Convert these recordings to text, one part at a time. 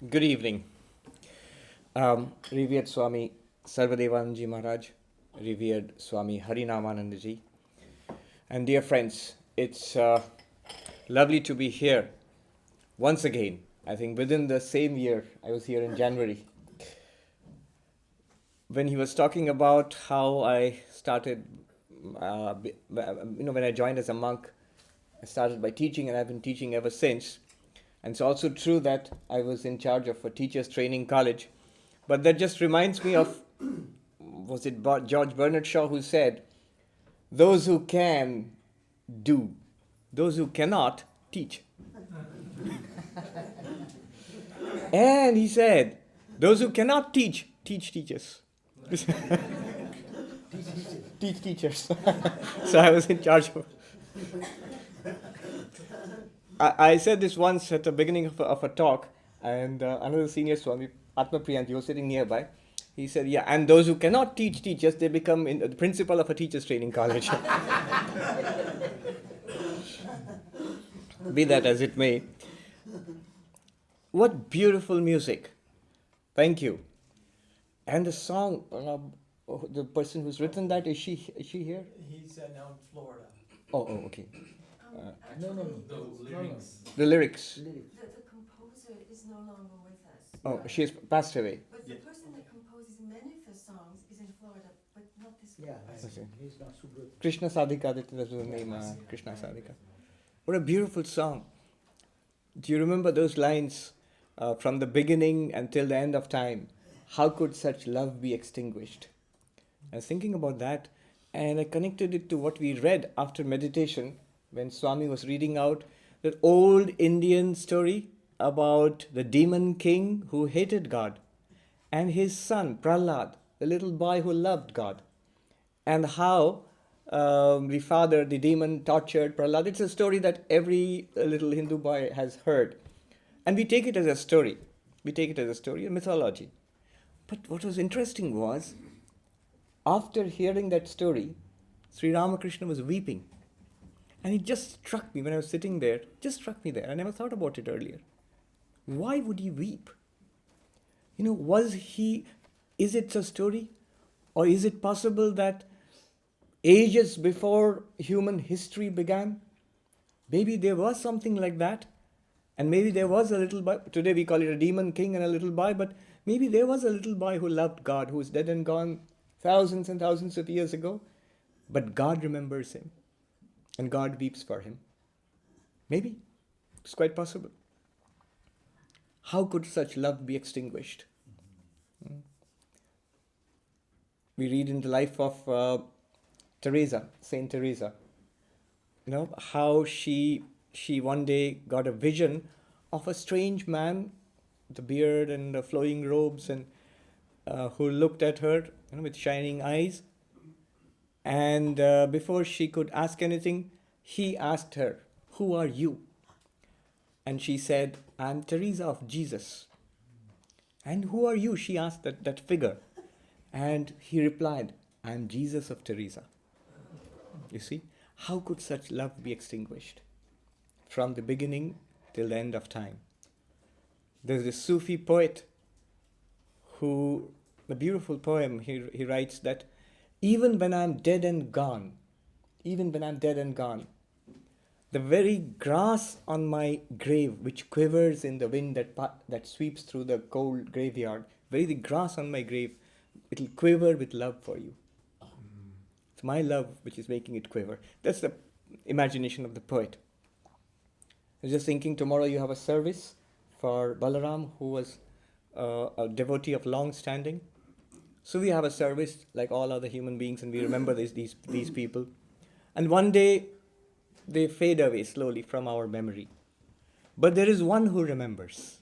Good evening. Revered Swami Sarvapriyanandaji Maharaj, revered Swami Harinamanandaji, and dear friends, it's lovely to be here once again. I think within the same year, I was here in January. When he was talking about how I started, when I joined as a monk, I started by teaching and I've been teaching ever since. And it's also true that I was in charge of a teacher's training college. But that just reminds me of, was it George Bernard Shaw who said, those who can, do. Those who cannot, teach. And he said, those who cannot teach, teach teachers. Teach teachers. So I was in charge of... I said this once at the beginning of a talk, and another senior Swami, Atmapriyanti, was sitting nearby. He said, yeah, and those who cannot teach teachers, they become the principal of a teacher's training college. Be that as it may. What beautiful music. Thank you. And the song, the person who's written that, is she here? He's now in Florida. Oh, okay. No. The lyrics. The composer is no longer with us. Oh, she has passed away. But the person that composes many of the songs is in Florida, but not this one. Yeah, he's not so good. Krishna Sadhika, that was the name, Krishna Sadhika. What a beautiful song. Do you remember those lines from the beginning until the end of time? How could such love be extinguished? I was thinking about that, and I connected it to what we read after meditation when Swami was reading out that old Indian story about the demon king who hated God and his son Prahlad, the little boy who loved God, and how the father, the demon, tortured Prahlad. It's a story that every little Hindu boy has heard. And we take it as a story. We take it as a story, a mythology. But what was interesting was, after hearing that story, Sri Ramakrishna was weeping. And it just struck me when I was sitting there, just struck me there. I never thought about it earlier. Why would he weep? Is it a story? Or is it possible that ages before human history began, maybe there was something like that? And maybe there was a little boy, today we call it a demon king and a little boy, but maybe there was a little boy who loved God, who is dead and gone thousands and thousands of years ago, but God remembers him. And God weeps for him. Maybe. It's quite possible. How could such love be extinguished? We read in the life of Teresa, Saint Teresa, how she one day got a vision of a strange man with a beard and flowing robes, and who looked at her with shining eyes. And before she could ask anything, he asked her, "Who are you?" And she said, "I'm Teresa of Jesus." "And who are you?" she asked that figure. And he replied, "I'm Jesus of Teresa." You see, how could such love be extinguished? From the beginning till the end of time. There's this Sufi poet who, a beautiful poem, he writes that even when I'm dead and gone, the very grass on my grave, which quivers in the wind that sweeps through the cold graveyard, the grass on my grave, it'll quiver with love for you. It's my love which is making it quiver. That's the imagination of the poet. I was just thinking, tomorrow you have a service for Balaram, who was a devotee of long standing. So we have a service like all other human beings, and we remember these people. And one day they fade away slowly from our memory. But there is one who remembers.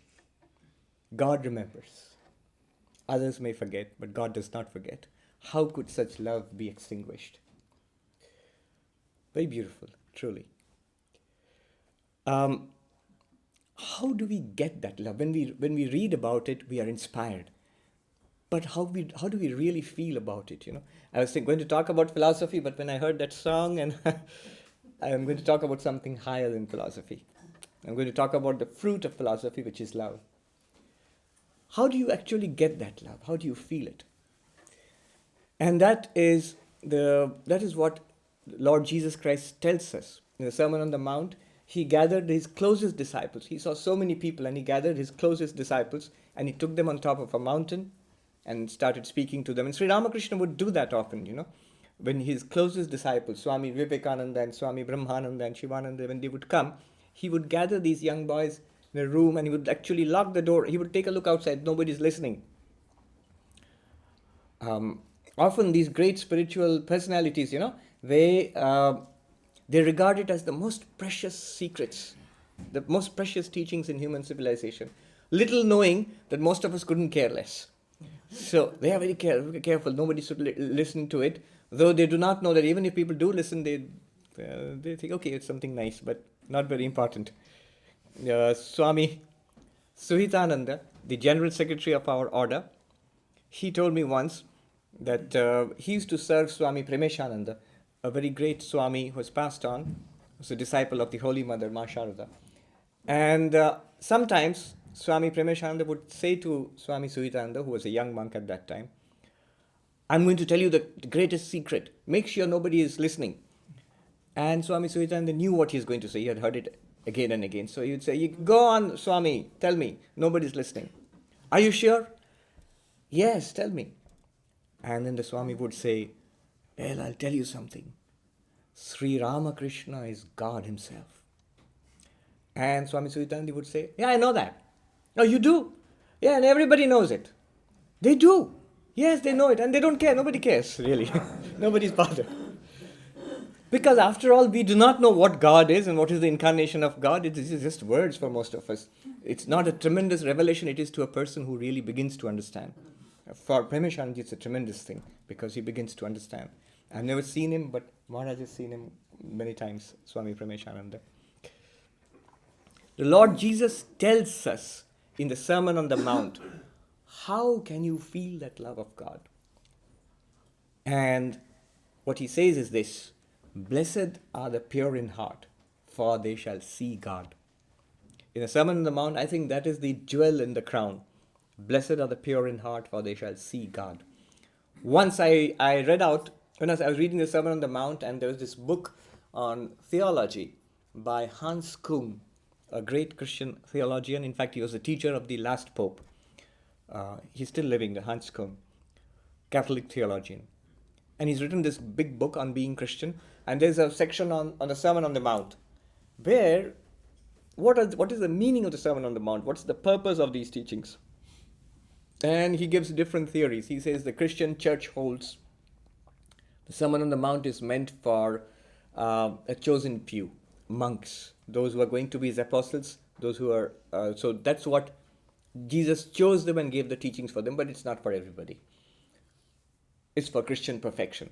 God remembers. Others may forget, but God does not forget. How could such love be extinguished? Very beautiful, truly. How do we get that love? When we read about it, we are inspired. But how do we really feel about it? I was going to talk about philosophy, but when I heard that song, and I'm going to talk about something higher than philosophy. I'm going to talk about the fruit of philosophy, which is love. How do you actually get that love? How do you feel it? And that is what Lord Jesus Christ tells us. In the Sermon on the Mount, he gathered his closest disciples. He saw so many people, and he gathered his closest disciples, and he took them on top of a mountain and started speaking to them. And Sri Ramakrishna would do that often, when his closest disciples, Swami Vivekananda and Swami Brahmananda and Shivananda, when they would come, he would gather these young boys in a room, and he would actually lock the door. He would take a look outside. Nobody's listening. Often these great spiritual personalities, they regard it as the most precious secrets, the most precious teachings in human civilization, little knowing that most of us couldn't care less. So they are very careful. Nobody should listen to it, though they do not know that even if people do listen, they think, okay, it's something nice, but not very important. Swami Suhitananda, the General Secretary of our order, he told me once that he used to serve Swami Premeshananda, a very great Swami who has passed on, was a disciple of the Holy Mother, Ma Sharada. And sometimes Swami Premeshananda would say to Swami Suhitananda, who was a young monk at that time, "I'm going to tell you the greatest secret. Make sure nobody is listening." And Swami Suhitananda knew what he was going to say. He had heard it again and again. So he would say, "Go on, Swami, tell me. Nobody's listening." "Are you sure?" "Yes, tell me." And then the Swami would say, "Well, I'll tell you something. Sri Ramakrishna is God himself." And Swami Suhitananda would say, "Yeah, I know that." "Oh, you do?" "Yeah, and everybody knows it." "They do." "Yes, they know it, and they don't care. Nobody cares, really." Nobody's bothered. Because after all, we do not know what God is and what is the incarnation of God. It is just words for most of us. It's not a tremendous revelation. It is to a person who really begins to understand. For Premishanji, it's a tremendous thing because he begins to understand. I've never seen him, but Maharaj has seen him many times, Swami Premishananda. The Lord Jesus tells us in the Sermon on the Mount, how can you feel that love of God? And what he says is this: blessed are the pure in heart, for they shall see God. In the Sermon on the Mount, I think that is the jewel in the crown. Blessed are the pure in heart, for they shall see God. Once I read out, when I was reading the Sermon on the Mount, and there was this book on theology by Hans Küng, a great Christian theologian. In fact, he was the teacher of the last Pope. He's still living, the Hans Küng, Catholic theologian. And he's written this big book on being Christian. And there's a section on the Sermon on the Mount, where what is the meaning of the Sermon on the Mount? What's the purpose of these teachings? And he gives different theories. He says the Christian church holds the Sermon on the Mount is meant for a chosen few, monks, those who are going to be his apostles, those who are, so that's what Jesus chose them and gave the teachings for them, but it's not for everybody. It's for Christian perfection.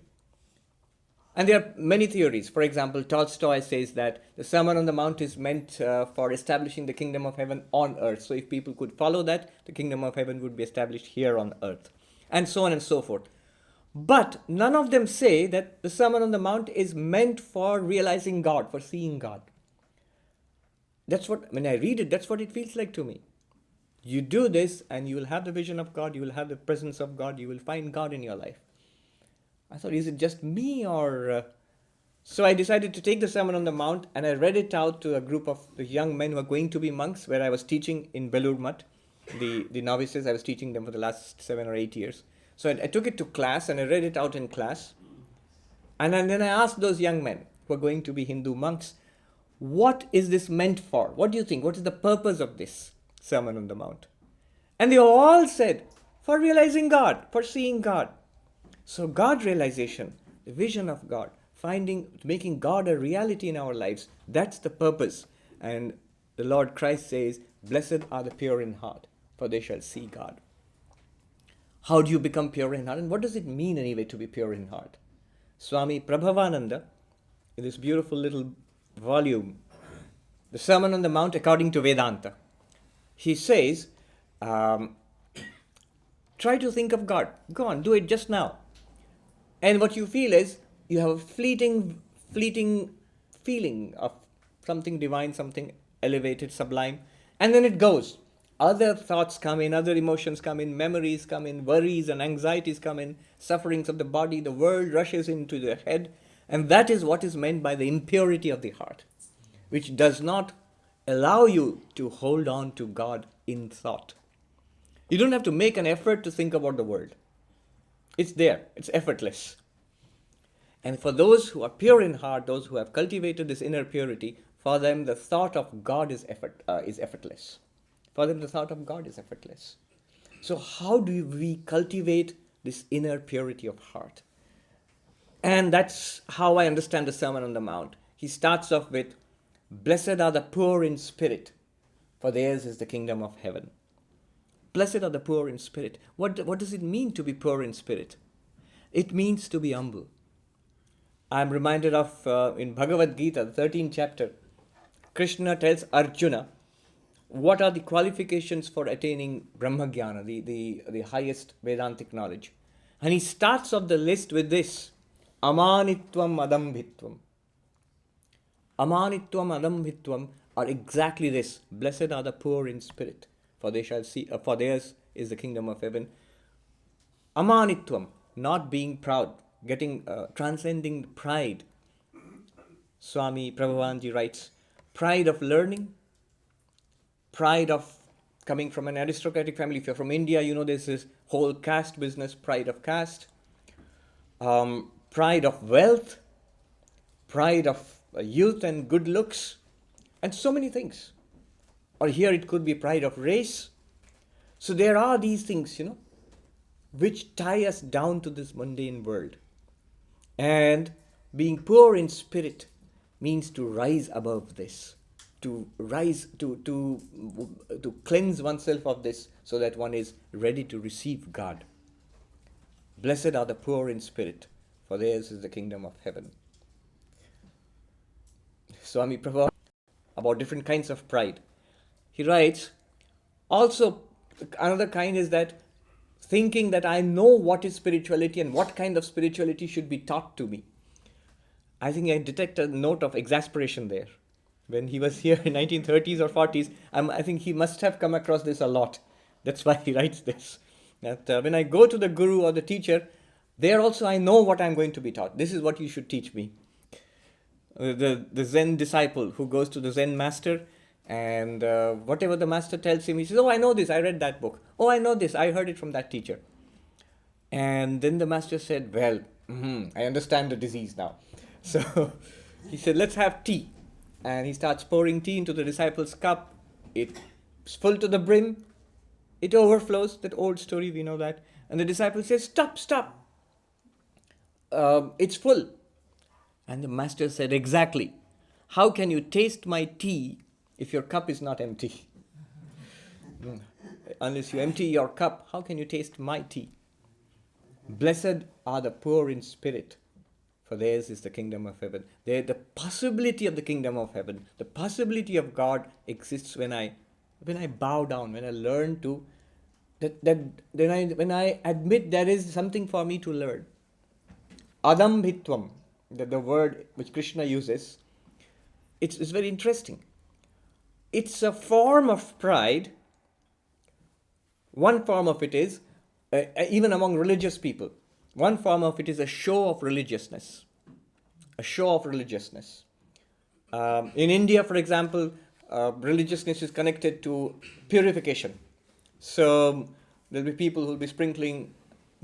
And there are many theories. For example, Tolstoy says that the Sermon on the Mount is meant for establishing the kingdom of heaven on earth. So if people could follow that, the kingdom of heaven would be established here on earth. And so on and so forth. But none of them say that the Sermon on the Mount is meant for realizing God, for seeing God. That's what, when I read it, that's what it feels like to me. You do this and you will have the vision of God, you will have the presence of God, you will find God in your life. I thought, is it just me or... So I decided to take the Sermon on the Mount and I read it out to a group of the young men who are going to be monks, where I was teaching in Belur Math. The novices, I was teaching them for the last 7 or 8 years. So I took it to class and I read it out in class. And then I asked those young men who are going to be Hindu monks, what is this meant for? What do you think? What is the purpose of this Sermon on the Mount? And they all said, for realizing God, for seeing God. So God realization, the vision of God, making God a reality in our lives, that's the purpose. And the Lord Christ says, blessed are the pure in heart, for they shall see God. How do you become pure in heart? And what does it mean anyway to be pure in heart? Swami Prabhavananda, in this beautiful little volume, the Sermon on the Mount according to Vedanta, he says, try to think of God. Go on, do it just now. And what you feel is, you have a fleeting feeling of something divine, something elevated, sublime, and then it goes. Other thoughts come in, other emotions come in, memories come in, worries and anxieties come in, sufferings of the body, the world rushes into the head, and that is what is meant by the impurity of the heart, which does not allow you to hold on to God in thought. You don't have to make an effort to think about the world. It's there. It's effortless. And for those who are pure in heart, those who have cultivated this inner purity, for them the thought of God is effortless. For them the thought of God is effortless. So how do we cultivate this inner purity of heart? And that's how I understand the Sermon on the Mount. He starts off with, blessed are the poor in spirit, for theirs is the kingdom of heaven. Blessed are the poor in spirit. What does it mean to be poor in spirit? It means to be humble. I'm reminded of in Bhagavad Gita, the 13th chapter, Krishna tells Arjuna what are the qualifications for attaining Brahmagyana, the highest Vedantic knowledge. And he starts off the list with this, Amanitvam Adambhitvam. Amanitvam Adambhitvam are exactly this. Blessed are the poor in spirit, for they shall see, for theirs is the kingdom of heaven. Amanitvam, not being proud, transcending pride. Swami Prabhavanji writes, pride of learning, pride of coming from an aristocratic family. If you're from India, you know there's this whole caste business, pride of caste, pride of wealth, pride of youth and good looks, and so many things. Or here it could be pride of race. So there are these things, which tie us down to this mundane world. And Being poor in spirit means to rise above this, to rise, to cleanse oneself of this so that one is ready to receive God. Blessed are the poor in spirit, for theirs is the kingdom of heaven. Swami Prabhupada, about different kinds of pride. He writes, also another kind is that thinking that I know what is spirituality and what kind of spirituality should be taught to me. I think I detect a note of exasperation there. When he was here in 1930s or 40s, I think he must have come across this a lot. That's why he writes this. That when I go to the guru or the teacher, there also I know what I'm going to be taught. This is what you should teach me. The Zen disciple who goes to the Zen master, and whatever the master tells him, he says, oh, I know this, I read that book. Oh, I know this, I heard it from that teacher. And then the master said, well, I understand the disease now. So he said, let's have tea. And he starts pouring tea into the disciple's cup. It's full to the brim. It overflows. That old story, we know that. And the disciple says, stop. It's full. And the master said, exactly. How can you taste my tea if your cup is not empty? Unless you empty your cup, how can you taste my tea? Blessed are the poor in spirit, for theirs is the kingdom of heaven. The possibility of the kingdom of heaven, the possibility of God exists when I bow down, when I learn to, when I admit there is something for me to learn. Adambhitvam, the word which Krishna uses, it's very interesting. It's a form of pride. One form of it is, even among religious people, one form of it is a show of religiousness. A show of religiousness. In India, for example, religiousness is connected to purification. So there'll be people who'll be sprinkling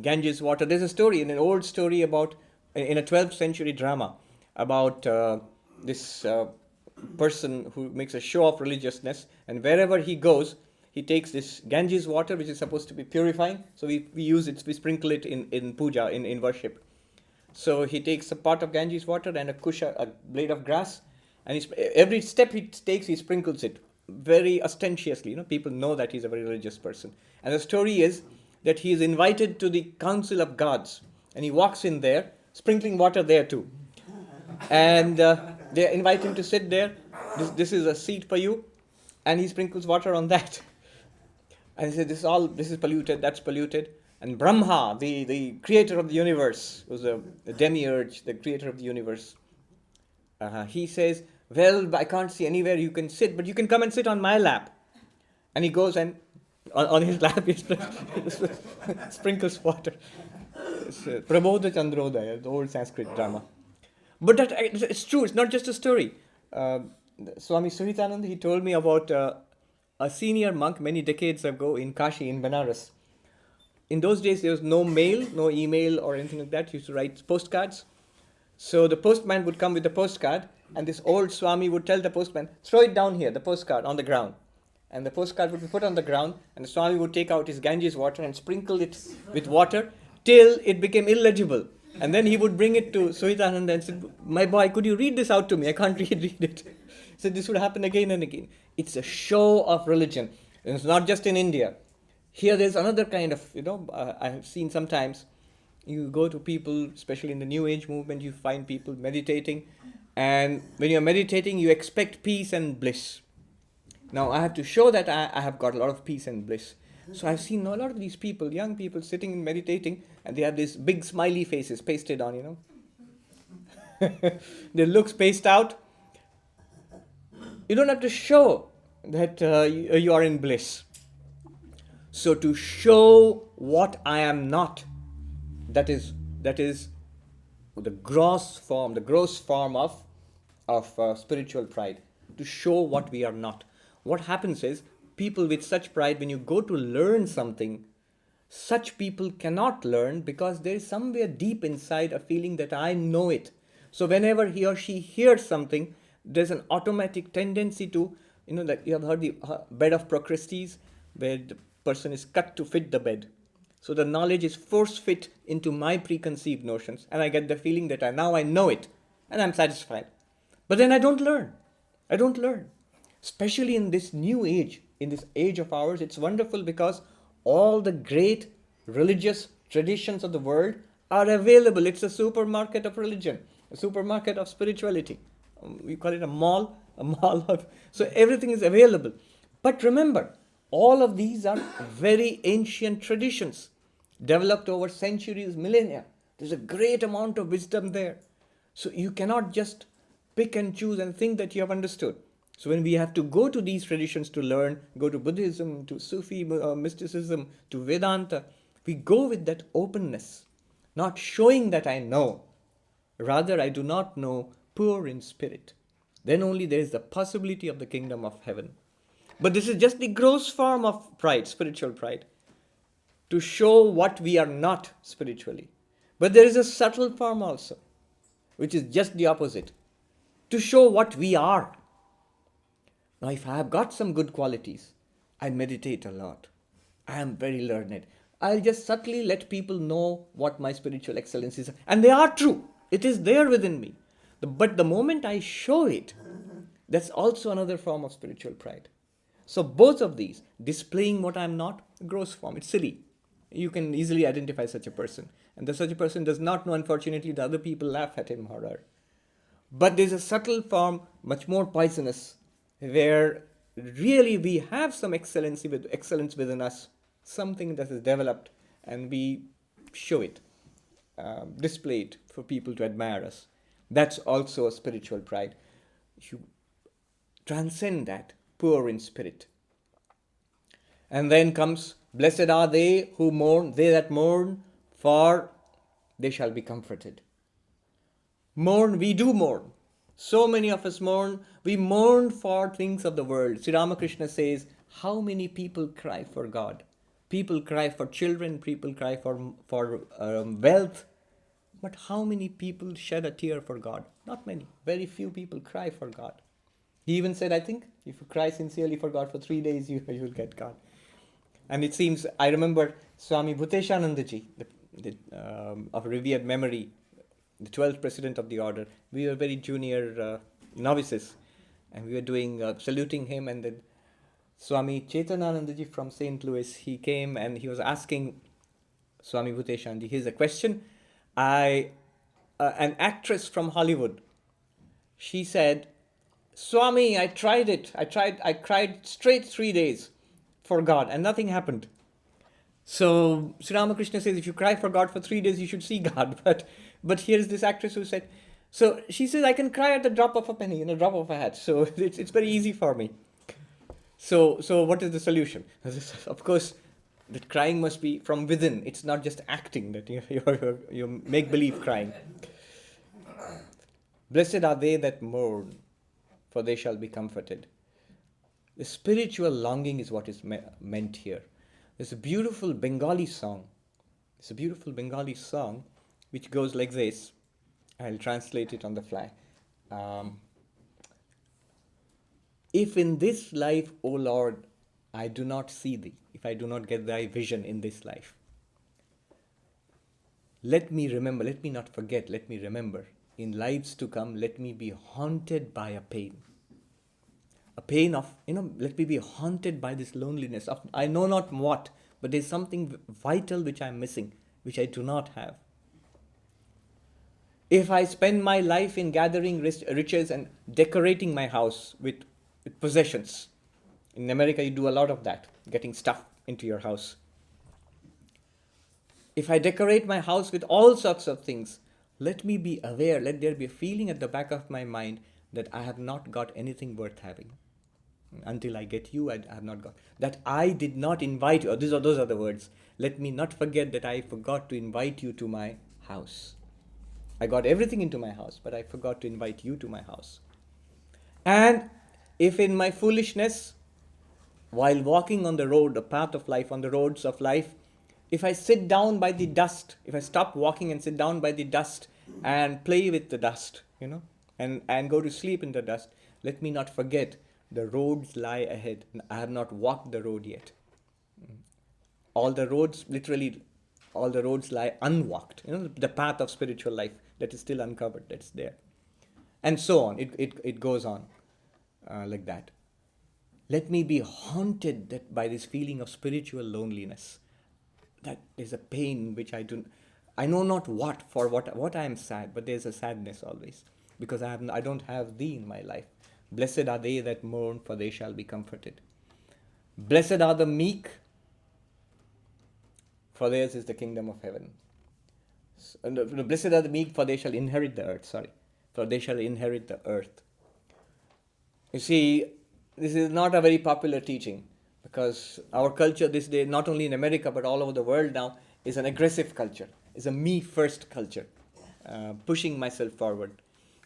Ganges water. There's a story, an old story about, in a 12th century drama, about this person who makes a show of religiousness, and wherever he goes, he takes this Ganges water, which is supposed to be purifying. So we use it, we sprinkle it in puja, in worship. So he takes a pot of Ganges water and a kusha, a blade of grass, and every step he takes, he sprinkles it very ostentatiously. People know that he's a very religious person. And the story is that he is invited to the council of gods, and he walks in there, sprinkling water there too. And they invite him to sit there. This is a seat for you, and he sprinkles water on that. And he said, this is polluted, that's polluted. And Brahma, the creator of the universe, was the demiurge, the creator of the universe. He says, well, I can't see anywhere you can sit, but you can come and sit on my lap. And he goes and on his lap he sprinkles water. It's Prabodha Chandrodaya, the old Sanskrit drama. But it's true, it's not just a story. Swami Sarvapriyananda, he told me about a senior monk many decades ago in Kashi, in Benares. In those days, there was no mail, no email or anything like that. He used to write postcards. So the postman would come with the postcard, and this old Swami would tell the postman, throw it down here, the postcard, on the ground. And the postcard would be put on the ground, and the Swami would take out his Ganges water and sprinkle it with water till it became illegible. And then he would bring it to Sarvapriyananda and said, my boy, could you read this out to me? I can't read it. So this would happen again and again. It's a show of religion. And it's not just in India. Here there's another kind of, I have seen sometimes, you go to people, especially in the New Age movement, you find people meditating. And when you're meditating, you expect peace and bliss. Now I have to show that I have got a lot of peace and bliss. So I've seen a lot of these people, young people, sitting and meditating, and they have these big smiley faces pasted on, Their looks pasted out. You don't have to show that you are in bliss. So to show what I am not, that is the gross form of spiritual pride. To show what we are not. What happens is, people with such pride, when you go to learn something, such people cannot learn because there is somewhere deep inside a feeling that I know it. So whenever he or she hears something, there's an automatic tendency to, that you have heard the bed of Procrustes, where the person is cut to fit the bed. So the knowledge is force fit into my preconceived notions, and I get the feeling that now I know it. and I'm satisfied. But then I don't learn. I don't learn. Especially in this new age, in this age of ours, it's wonderful because all the great religious traditions of the world are available. It's a supermarket of religion, a supermarket of spirituality. We call it a mall of, so everything is available. But remember, all of these are very ancient traditions, developed over centuries, millennia. There's a great amount of wisdom there. So you cannot just pick and choose and think that you have understood. So when we have to go to these traditions to learn, go to Buddhism, to Sufi mysticism, to Vedanta, we go with that openness, not showing that I know. Rather, I do not know, poor in spirit. Then only there is the possibility of the kingdom of heaven. But this is just the gross form of pride, spiritual pride, to show what we are not spiritually. But there is a subtle form also, which is just the opposite, to show what we are. Now, if I have got some good qualities, I meditate a lot, I am very learned, I'll just subtly let people know what my spiritual excellence is. And they are true. It is there within me. But the moment I show it, that's also another form of spiritual pride. So both of these, displaying what I'm not, gross form, it's silly. You can easily identify such a person. And such a person does not know, unfortunately, the other people laugh at him or her. But there's a subtle form, much more poisonous, where really we have some excellence within us, something that is developed, and we show it, display it for people to admire us. That's also a spiritual pride. You transcend that, poor in spirit. And then comes, blessed are they who mourn, they that mourn, for they shall be comforted. Mourn, we do mourn. So many of us mourn. We mourn for things of the world. Sri Ramakrishna says, how many people cry for God? People cry for children, people cry for wealth. But how many people shed a tear for God? Not many. Very few people cry for God. He even said, I think, if you cry sincerely for God for 3 days, you will get God. And it seems, I remember Swami Bhuteshanandaji, of revered memory, the 12th president of the order. We were very junior novices, and we were doing saluting him, and then Swami Chetananandaji from St. Louis, he came and he was asking Swami Bhuteshanandaji, here's a question. An actress from Hollywood, she said, Swami, I tried it. I cried straight 3 days for God and nothing happened. So Sri Ramakrishna says, if you cry for God for 3 days, you should see God. But here's this actress who said, so she says, I can cry at the drop of a penny, in a drop of a hat. So it's very easy for me. So what is the solution? Of course, that crying must be from within. It's not just acting, that you make-believe crying. Blessed are they that mourn, for they shall be comforted. The spiritual longing is what is meant here. There's a beautiful Bengali song. It's a beautiful Bengali song which goes like this. I'll translate it on the fly. If in this life, O Lord, I do not see thee, if I do not get thy vision in this life, let me remember, let me not forget, let me remember, in lives to come, let me be haunted by a pain. A pain of, let me be haunted by this loneliness of, I know not what, but there's something vital which I'm missing, which I do not have. If I spend my life in gathering riches and decorating my house with possessions, in America you do a lot of that, getting stuff into your house. If I decorate my house with all sorts of things, let me be aware, let there be a feeling at the back of my mind that I have not got anything worth having. Until I get you, I have not got. That I did not invite you. Those are the words. Let me not forget that I forgot to invite you to my house. I got everything into my house, but I forgot to invite you to my house. And if in my foolishness, while walking on the road, the path of life, on the roads of life, if I sit down by the dust, if I stop walking and sit down by the dust and play with the dust, and go to sleep in the dust, let me not forget the roads lie ahead, and I have not walked the road yet. All the roads lie unwalked. The path of spiritual life that is still uncovered, that's there. And so on. It goes on like that. Let me be haunted by this feeling of spiritual loneliness. That is a pain which I know not what I am sad, but there's a sadness always, because I don't have thee in my life. Blessed are they that mourn, for they shall be comforted. Blessed are the meek, for theirs is the kingdom of heaven. Blessed are the meek, for they shall inherit the earth. For they shall inherit the earth. You see, this is not a very popular teaching, because our culture this day, not only in America but all over the world now, is an aggressive culture, is a me-first culture, pushing myself forward.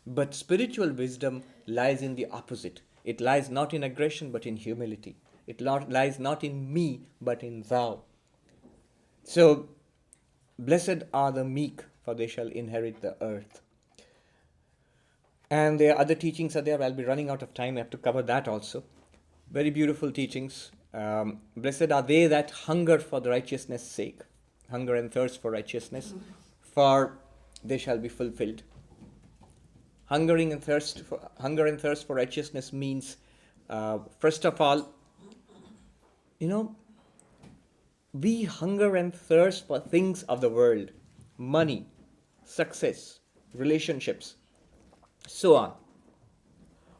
But spiritual wisdom lies in the opposite. It lies not in aggression but in humility. It lies not in me but in thou. So, blessed are the meek, for they shall inherit the earth. And there are other teachings are there. I'll be running out of time. I have to cover that also. Very beautiful teachings. Blessed are they that hunger for the righteousness' sake. Hunger and thirst for righteousness, for they shall be fulfilled. Hunger and thirst for righteousness means, first of all, we hunger and thirst for things of the world, money, success, relationships, so on.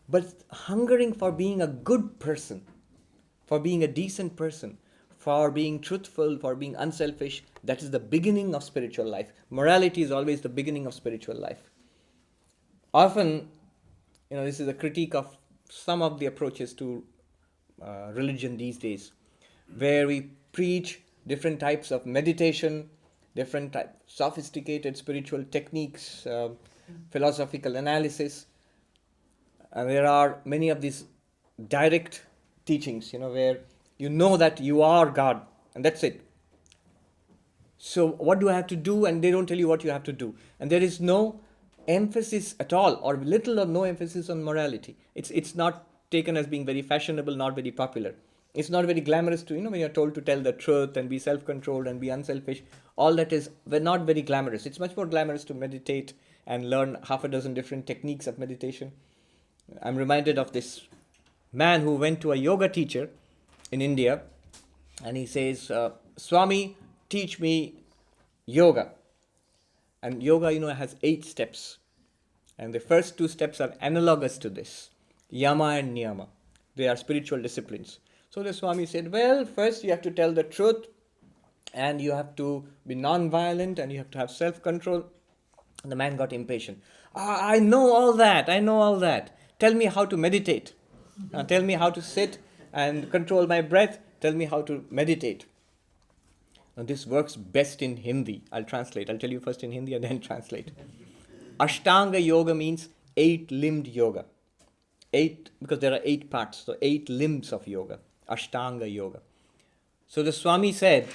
But hungering for being a good person, for being a decent person, for being truthful, for being unselfish, that is the beginning of spiritual life. Morality is always the beginning of spiritual life. Often, this is a critique of some of the approaches to religion these days, where we preach different types of meditation, different sophisticated spiritual techniques, philosophical analysis. And there are many of these direct teachings, where you know that you are God, and that's it. So what do I have to do? And they don't tell you what you have to do. And there is no emphasis at all, or little or no emphasis on morality. It's not taken as being very fashionable, not very popular. It's not very glamorous to, when you're told to tell the truth and be self-controlled and be unselfish. All that is not very glamorous. It's much more glamorous to meditate and learn half a dozen different techniques of meditation. I'm reminded of this man who went to a yoga teacher in India, and he says, Swami, teach me yoga. And yoga, has 8 steps. And the first 2 steps are analogous to this, yama and niyama. They are spiritual disciplines. So the Swami said, well, first you have to tell the truth, and you have to be non-violent, and you have to have self-control. And the man got impatient. I know all that. Tell me how to meditate. Tell me how to sit and control my breath. Tell me how to meditate. Now this works best in Hindi. I'll translate. I'll tell you first in Hindi and then translate. Ashtanga yoga means 8-limbed yoga. 8, because there are 8 parts, so 8 limbs of yoga. Ashtanga yoga. So the Swami said,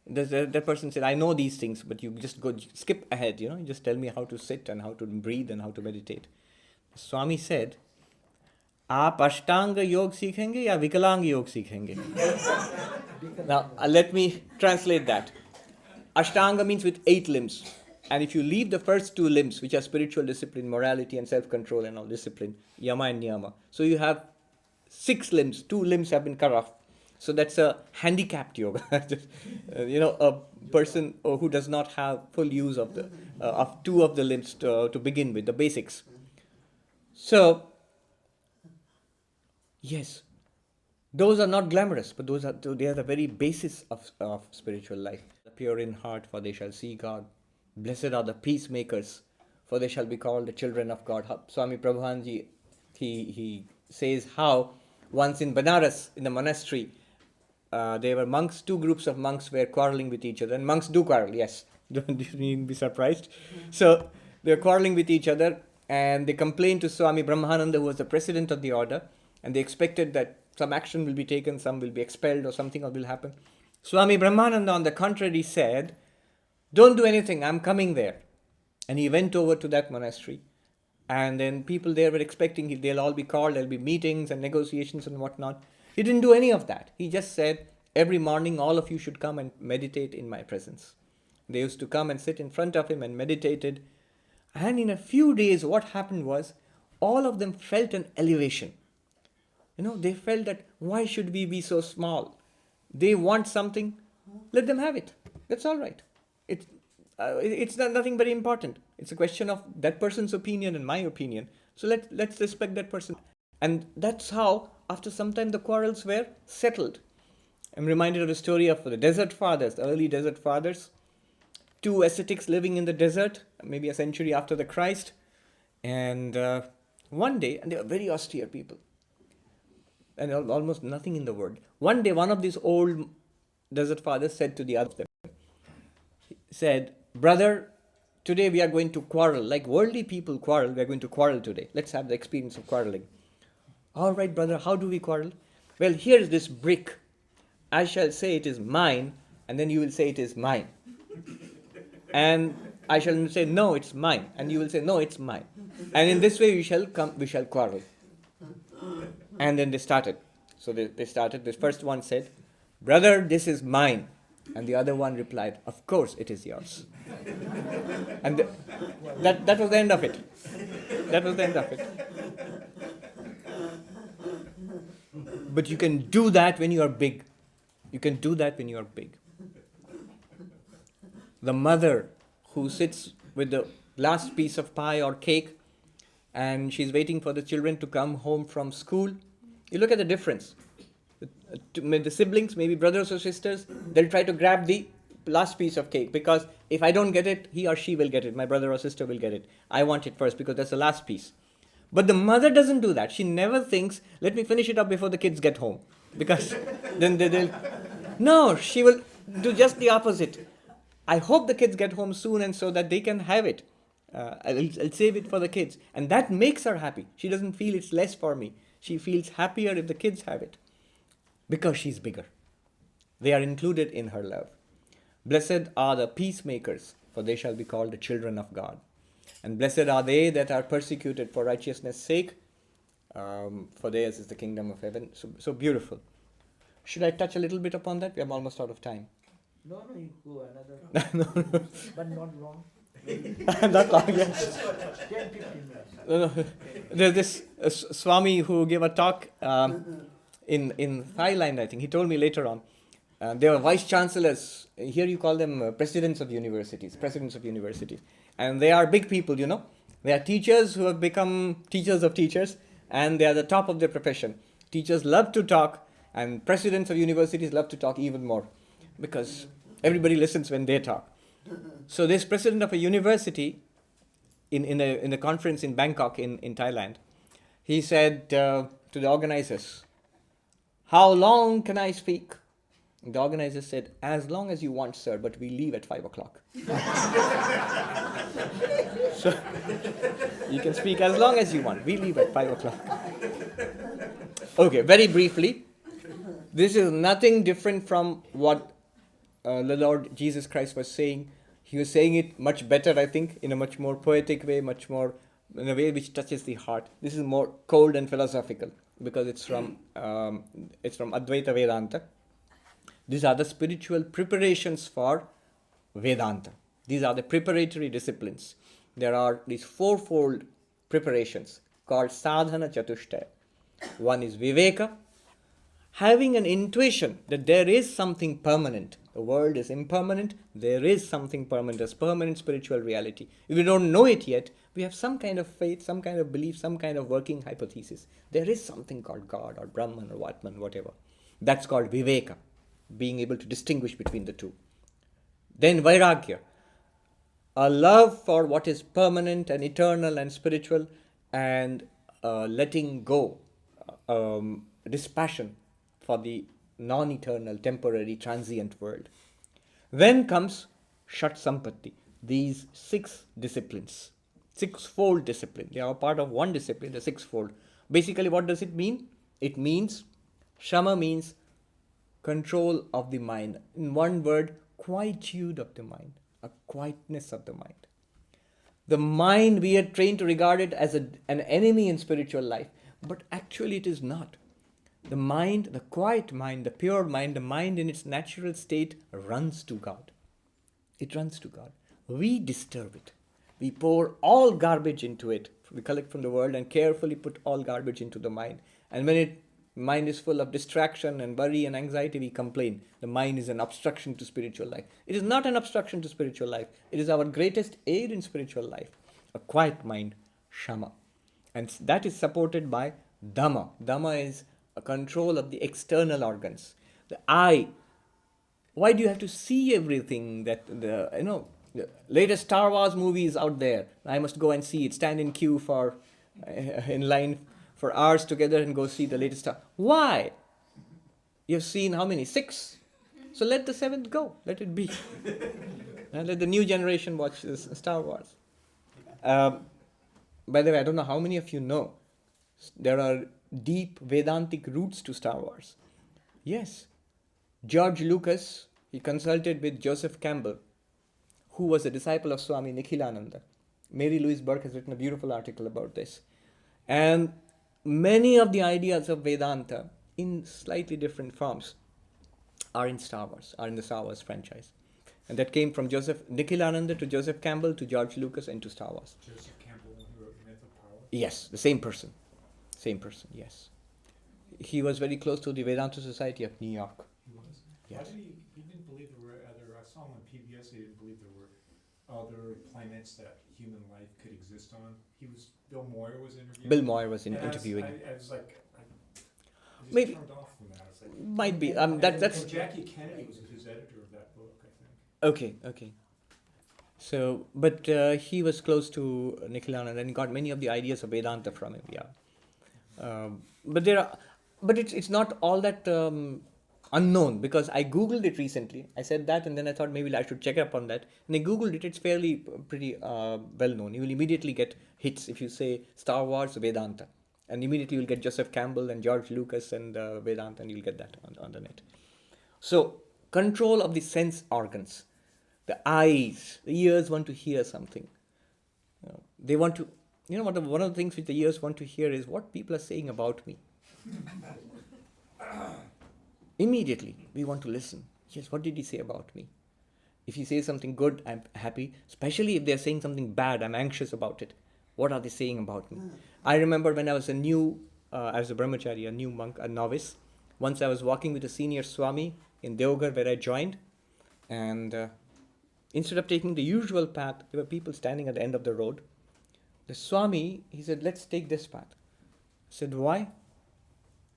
that person said, I know these things, but you just skip ahead, you just tell me how to sit and how to breathe and how to meditate. The Swami said, आप अष्टांग योग सीखेंगे या विकलांग योग सीखेंगे? Now, let me translate that. Ashtanga means with 8 limbs. And if you leave the first 2 limbs, which are spiritual discipline, morality and self-control and all discipline, yama and niyama. So you have 6 limbs, 2 limbs have been cut off. So that's a handicapped yoga. A person who does not have full use of 2 of the limbs to begin with, the basics. So, yes, those are not glamorous, but they are the very basis of spiritual life. The pure in heart, for they shall see God. Blessed are the peacemakers, for they shall be called the children of God. Swami Prabhupada, he says how once in Banaras, in the monastery, there were monks, 2 groups of monks were quarreling with each other. And monks do quarrel, yes. Don't be surprised. So they were quarreling with each other, and they complained to Swami Brahmananda, who was the president of the order, and they expected that some action will be taken, some will be expelled, or something will happen. Swami Brahmananda, on the contrary, said, don't do anything, I'm coming there. And he went over to that monastery. And then people there were expecting they'll all be called, there'll be meetings and negotiations and whatnot. He didn't do any of that. He just said, every morning all of you should come and meditate in my presence. They used to come and sit in front of him and meditated. And in a few days, what happened was, all of them felt an elevation. They felt that, why should we be so small? They want something, let them have it. That's all right. It's nothing very important. It's a question of that person's opinion and my opinion. So let's respect that person. And that's how, after some time, the quarrels were settled. I'm reminded of the story of the desert fathers, the early desert fathers. 2 ascetics living in the desert, maybe a century after the Christ. And one day, and they were very austere people, and almost nothing in the world. One day, one of these old desert fathers said to the other of them, he said, "Brother, today we are going to quarrel. Like worldly people quarrel, we are going to quarrel today. Let's have the experience of quarreling." "All right, brother, how do we quarrel?" "Well, here's this brick. I shall say it is mine, and then you will say it is mine. And I shall say, no, it's mine. And you will say, no, it's mine. And in this way we shall quarrel." And then they started. So they started. The first one said, "Brother, this is mine." And the other one replied, "Of course it is yours." And that was the end of it. That was the end of it. But you can do that when you are big. You can do that when you are big. The mother who sits with the last piece of pie or cake and she's waiting for the children to come home from school. You look at the difference. The siblings, maybe brothers or sisters, they'll try to grab the last piece of cake because if I don't get it, he or she will get it. My brother or sister will get it. I want it first because that's the last piece. But the mother doesn't do that. She never thinks, let me finish it up before the kids get home. Because then they'll... No, she will do just the opposite. I hope the kids get home soon and so that they can have it. I'll save it for the kids. And that makes her happy. She doesn't feel it's less for me. She feels happier if the kids have it. Because she's bigger. They are included in her love. Blessed are the peacemakers, for they shall be called the children of God. And blessed are they that are persecuted for righteousness' sake, for theirs is the kingdom of heaven. So beautiful. Should I touch a little bit upon that? We are almost out of time. No, you go another. No. But not long. Not long, yes. 10, 15 minutes. No. There's this Swami who gave a talk in Thailand, I think. He told me later on. They were vice chancellors. Here you call them presidents of universities. And they are big people, They are teachers who have become teachers of teachers, and they are the top of their profession. Teachers love to talk, and presidents of universities love to talk even more, because everybody listens when they talk. So this president of a university, in a conference in Bangkok, in Thailand, he said to the organizers, "How long can I speak?" The organizers said, "As long as you want, sir, but we leave at 5 o'clock. So you can speak as long as you want. We leave at 5 o'clock. Okay, very briefly, this is nothing different from what the Lord Jesus Christ was saying. He was saying it much better, I think, in a much more poetic way, much more in a way which touches the heart. This is more cold and philosophical because it's from Advaita Vedanta. These are the spiritual preparations for Vedanta. These are the preparatory disciplines. There are these fourfold preparations called sadhana chatushtaya. One is viveka, having an intuition that there is something permanent. The world is impermanent. There is something permanent, as permanent spiritual reality. If we don't know it yet, we have some kind of faith, some kind of belief, some kind of working hypothesis. There is something called God or Brahman or Atman, whatever. That's called viveka, being able to distinguish between the two. Then vairagya, a love for what is permanent and eternal and spiritual, and letting go, dispassion for the non-eternal, temporary, transient world. Then comes Shat Sampatti, these 6 disciplines, 6-fold discipline. They are part of one discipline, the 6-fold. Basically, what does it mean? It means, Shama means control of the mind. In one word, quietude of the mind, a quietness of the mind. The mind, we are trained to regard it as an enemy in spiritual life, but actually it is not. The mind, the quiet mind, the pure mind, the mind in its natural state runs to God. It runs to God. We disturb it We pour all garbage into it. We collect from the world and carefully put all garbage into the mind. And when mind is full of distraction and worry and anxiety, we complain. The mind is an obstruction to spiritual life. It is not an obstruction to spiritual life. It is our greatest aid in spiritual life. A quiet mind, shama. And that is supported by dhamma. Dhamma is a control of the external organs. The eye. Why do you have to see everything that the latest Star Wars movie is out there? I must go and see it. Stand in queue for in line for hours together and go see the latest Star. Why? You've seen how many? 6. So let the 7th go. Let it be. And let the new generation watch this Star Wars. By the way, I don't know how many of you know there are deep Vedantic roots to Star Wars. Yes. George Lucas, he consulted with Joseph Campbell, who was a disciple of Swami Nikhilananda. Mary Louise Burke has written a beautiful article about this. And many of the ideas of Vedanta, in slightly different forms, are in Star Wars, are in the Star Wars franchise. And that came from Joseph Nikhilananda to Joseph Campbell to George Lucas and to Star Wars. Joseph Campbell, who wrote Myth of Power? Yes, the same person. Same person, yes. He was very close to the Vedanta Society of New York. He was? Yes. Why did he didn't believe there were other, I saw him on PBS, he didn't believe there were other planets that human life could exist on. Bill Moyer was interviewing. Bill Moyer was And interviewing. I was like, I just Maybe. turned off from that. I was like, Might be. That's and Jackie Kennedy was his editor of that book, I think. okay. So, but he was close to Nikhilananda and got many of the ideas of Vedanta from him. Yeah. But it's not all that unknown, because I googled it recently. I said that, and then I thought maybe I should check up on that. And I googled it. It's fairly pretty well known. You will immediately get hits if you say Star Wars Vedanta, and immediately you'll get Joseph Campbell and George Lucas and Vedanta, and you'll get that on the net. So, control of the sense organs. The eyes, the ears want to hear something. They want to, one of the things which the ears want to hear is what people are saying about me. Immediately, we want to listen. Yes, what did he say about me? If he says something good, I'm happy. Especially if they're saying something bad, I'm anxious about it. What are they saying about me? I remember when I was a brahmachari, a new monk, a novice. Once I was walking with a senior Swami in Deoghar where I joined. And instead of taking the usual path, there were people standing at the end of the road. The Swami, he said, let's take this path. I said, why?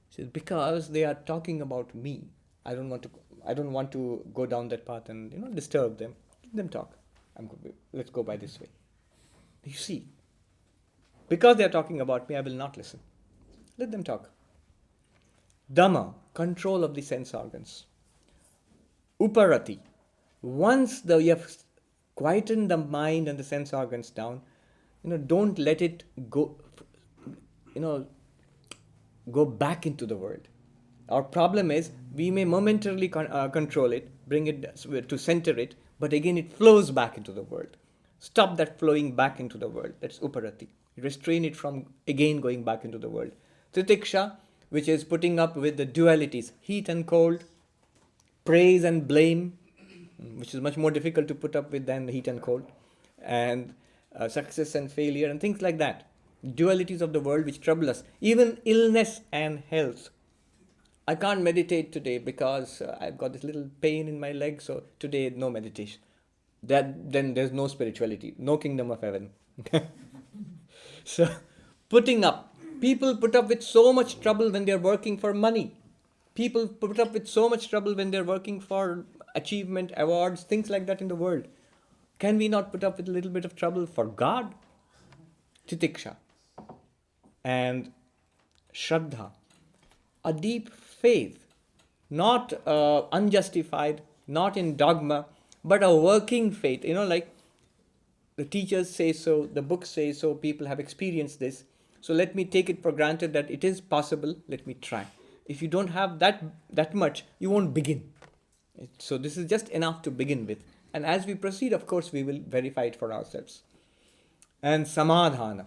He said, because they are talking about me. I don't want to go down that path and disturb them. Let them talk. Let's go by this way. You see, because they are talking about me, I will not listen. Let them talk. Dhamma, control of the sense organs. Uparati, once you have quietened the mind and the sense organs down, don't let it go, go back into the world. Our problem is we may momentarily control it, bring it to center it, but again it flows back into the world. Stop that flowing back into the world. That's uparati. Restrain it from again going back into the world. Titiksha, which is putting up with the dualities, heat and cold, praise and blame, which is much more difficult to put up with than the heat and cold, and success and failure and things like that. Dualities of the world which trouble us. Even illness and health. I can't meditate today because I've got this little pain in my leg, so today no meditation. Then there's no spirituality, no kingdom of heaven. So, people put up with so much trouble when they're working for money. People put up with so much trouble when they're working for achievement, awards, things like that in the world. Can we not put up with a little bit of trouble for God? Titiksha. And Shraddha. A deep faith. Not unjustified, not in dogma, but a working faith. Like the teachers say so, the books say so, people have experienced this. So let me take it for granted that it is possible, let me try. If you don't have that much, you won't begin. So this is just enough to begin with. And as we proceed, of course, we will verify it for ourselves. And samadhana.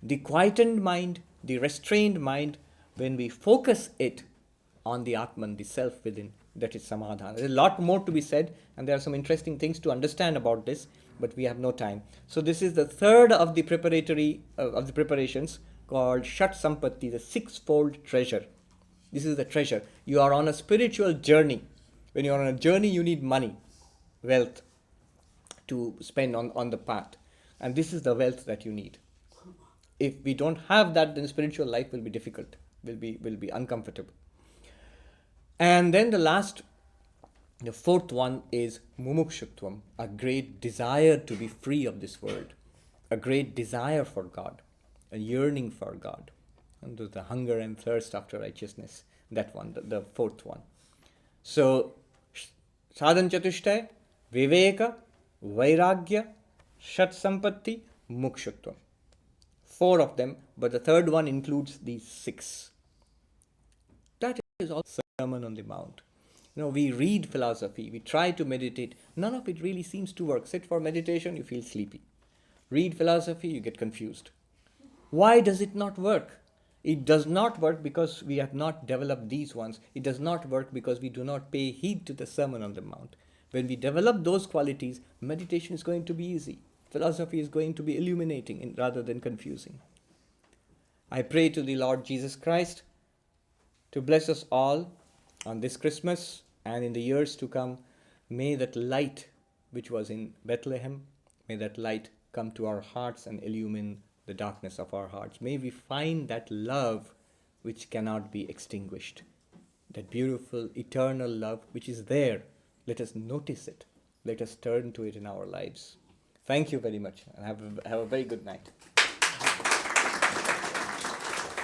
The quietened mind, the restrained mind, when we focus it on the Atman, the self within, that is samadhana. There's a lot more to be said, and there are some interesting things to understand about this. but we have no time. So this is the third of the preparations, called Shat Sampatti, the sixfold treasure. This is the treasure. You are on a spiritual journey. When you are on a journey, you need money, wealth, to spend on the path. And this is the wealth that you need. If we don't have that, then spiritual life will be difficult, will be uncomfortable. And then the fourth one is mumukshutvam, a great desire to be free of this world, a great desire for God, a yearning for God, and the hunger and thirst after righteousness. That one, the fourth one. So, sadhan chatushtay, viveka, vairagya, shat sampatti, mukshutvam. 4 of them, but the third one includes these 6. That is also Sermon on the Mount. We read philosophy, we try to meditate. None of it really seems to work. Sit for meditation, you feel sleepy. Read philosophy, you get confused. Why does it not work? It does not work because we have not developed these ones. It does not work because we do not pay heed to the Sermon on the Mount. When we develop those qualities, meditation is going to be easy. Philosophy is going to be illuminating rather than confusing. I pray to the Lord Jesus Christ to bless us all on this Christmas and in the years to come. May that light which was in Bethlehem, may that light come to our hearts and illumine the darkness of our hearts. May we find that love which cannot be extinguished. That beautiful, eternal love which is there. Let us notice it. Let us turn to it in our lives. Thank you very much and have a very good night.